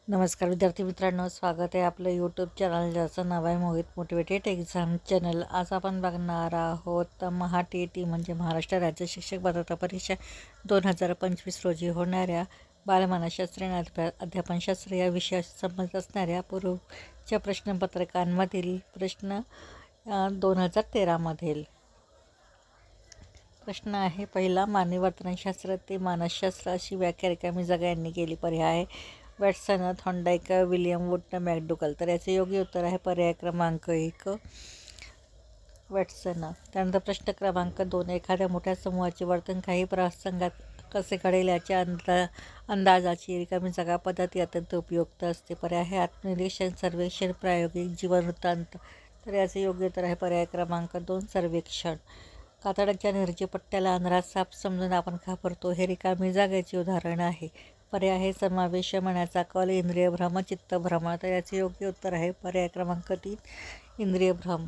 नमस्कार विद्यार्थी मित्रांनो, स्वागत आहे आपलं यूट्यूब चॅनल ज्याचं नाव आहे मोहित मोटिवेटेड एक्झाम चॅनल। आज आपण बघणार आहोत महा-टी-ई-टी म्हणजे महाराष्ट्र राज्य शिक्षक पात्रता परीक्षा 2025 रोजी होणाऱ्या बालमानसशास्त्र आणि अध्यापनशास्त्र या विषयाशी संबंधित असणाऱ्या पूर्वच्या प्रश्नपत्रिकांमधील प्रश्न 2013 मधील प्रश्न आहे पहिला। मानवी वर्तनशास्त्र ते मानसशास्त्र अशी व्याख्या रिकामी जागा यांनी केली। पर्याय आहे वॅटसन, थॉर्नडाईक, विलियम वुड, मॅकडुगल। तर याचे योग्य उत्तर आहे पर्याय क्रमांक 1 वॅटसन। त्यानंतर प्रश्न क्रमांक 2, एखाद्या मोठ्या समूहाचे वर्तन काही प्रसंगात कसे घडेल याच्या अंदाजाची रिकामी जागा पद्धती अत्यंत उपयुक्त असते। पर्याय आहे आत्मनिरीक्षण, सर्वेक्षण, प्रायोगिक, जीवन वृत्तांत। तर याचे योग्य उत्तर आहे पर्याय क्रमांक 2 सर्वेक्षण। कातडाच्या निर्जीव पट्ट्याला अंधारात साप समजून आपण घाबरतो हे रिकामी जागेचे उदाहरण आहे। पर्याय आहे समावेश, मनाचा कल, इंद्रिय भ्रम, चित्तभ्रम। तर याचे योग्य उत्तर आहे पर्याय क्रमांक 3 इंद्रिय भ्रम।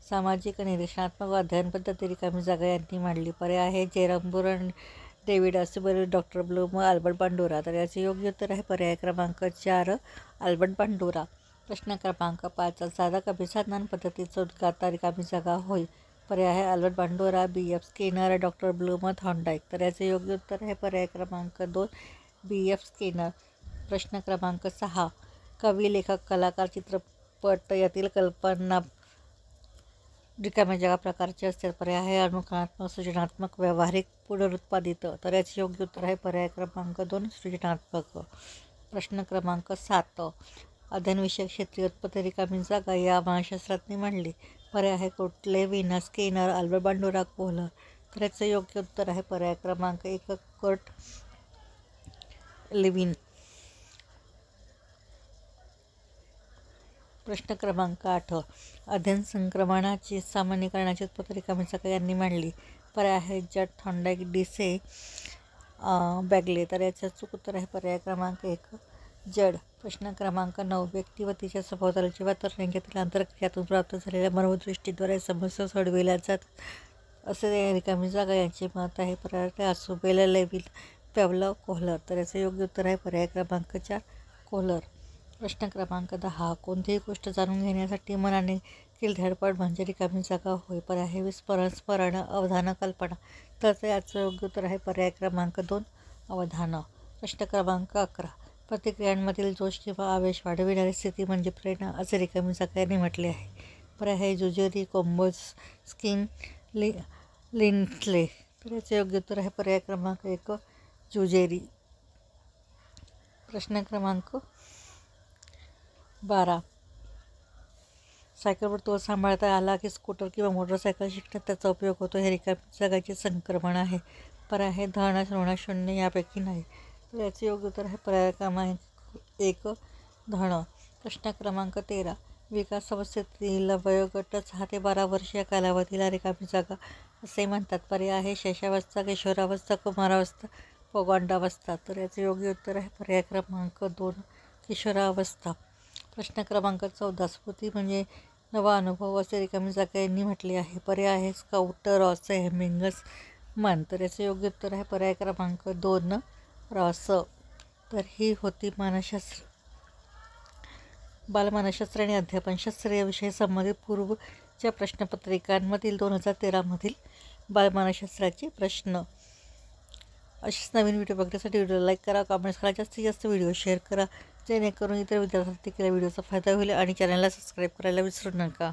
सामाजिक निरीक्षणात्मक अध्ययन पद्धती रिकामी जागा यांनी मांडली। पर्याय आहे Jerome Bruner, David Ausubel, doctor Bloom, Albert Bandura. तर याचे योग्य उत्तर आहे पर्याय क्रमांक 4 अल्बर्ट बांडुरा। प्रश्न क्रमांक 5, साधक अभिसंधान पद्धतीचा उद्गाता रिकामी जागा होय। पर्याय आहे Albert बांडुरा, B.F. Skinner, doctor Bloom, Thorndike. तर याचे योग्य उत्तर आहे पर्याय क्रमांक 2 B.F. स्किनर। प्रश्न क्रमांक 6, कवी, लेखक, कलाकार, चित्रपट यातील कल्पना रिकाम्या जागा प्रकारचे असतात। पर्याय आहे अनुकरणात्मक, सृजनात्मक, व्यावहारिक, पुनरुत्पादित। तर याचे योग्य उत्तर आहे पर्याय क्रमांक 2 सृजनात्मक। प्रश्न क्रमांक 7, अध्ययनविषयक क्षेत्रीय उत्पत्ती रिकामी जागा या मानसशास्त्रांनी मांडली। पर्याय आहे कोटले, व्हीनस, स्किनर, अल्बर्ट बांडुरा, कोहलर। तर याचे योग्य उत्तर आहे पर्याय क्रमांक 1 कर्ट लेविन। प्रश्न क्रमांक 8, अध्ययन संक्रमणाची सामान्यीकरणाची उत्पत्ती रिकामी जागा यांनी मांडली। पर्याय आहे जट, थॉर्नडाईक, डिसे, बॅगले। तर याचे अचूक उत्तर आहे पर्याय क्रमांक 1 जड। प्रश्न क्रमांक 9, व्यक्ती व तिच्या सभोवतालच्या वातावरण यांच्यातील आंतरक्रियातून प्राप्त झालेल्या मनोदृष्टीद्वारे समस्या सोडविल्या जातात असे रिकामी जागा यांचे मत आहे। पर्याय आसुबेल, लेविन, पॅव्लव, कोहलर। तर याचे योग्य उत्तर आहे पर्याय क्रमांक 4 कोहलर। प्रश्न क्रमांक 10, कोणतीही गोष्ट जाणून घेण्यासाठी मनाने केलेली धडपड म्हणजे रिकामी जागा होय। पर्याय आहे विस्मरण, स्मरण, अवधान, कल्पना। तर याचं योग्य उत्तर आहे पर्याय क्रमांक 2 अवधान। प्रश्न क्रमांक 11, प्रतिक्रियांमधील जोश किंवा आवेश वाढविणारी स्थिती म्हणजे प्रेरणा असे रिकामी जागा यांनी म्हटले आहे। पर्याय आहे जुजेरी, कोम्बोज, स्किन, लिंटले। तर याचे योग्य उत्तर आहे पर्याय क्रमांक 1 जुजेरी। प्रश्न क्रमांक 12, सायकलवर तो सांभाळता आला की स्कूटर किंवा मोटरसायकल शिकण्यात त्याचा उपयोग होतो हे रिकामी जागाचे संक्रमण आहे। पर्याय आहे धन, ऋण, शून्य यापैकी नाही। तर याचे योग्य उत्तर आहे पर्याय क्रमांक 1 धन। प्रश्न क्रमांक 13, विकास अवस्थेतील वयोगट 6 ते 12 वर्ष या कालावधीला रिकामी जागा असे म्हणतात। पर्याय आहे शैशवावस्था, किशोरावस्था, कुमारावस्था, पौगंडावस्था। तर याचे योग्य उत्तर आहे पर्याय क्रमांक 2 किशोरावस्था। प्रश्न क्रमांक 14, स्मृती म्हणजे नवा अनुभव असे रिकामी जागा यांनी म्हटले आहे। पर्याय आहे स्काउट, रॉस, हेमिंग्स, मन। तर याचे योग्य उत्तर आहे पर्याय क्रमांक 2 रॉस। तर ही होती बालमानसशास्त्र आणि अध्यापनशास्त्र या विषयी संबंधित पूर्वच्या प्रश्नपत्रिकांमधील 2013 मधील बालमानसशास्त्राचे प्रश्न। असेच नवीन व्हिडिओ बघण्यासाठी व्हिडिओ लाईक करा, कमेंट्स करा, जास्तीत जास्त व्हिडिओ शेअर करा जेणेकरून इतर विद्यार्थ्यांना देखील व्हिडिओचा फायदा होईल आणि चॅनलला सबस्क्राईब करायला विसरू नका।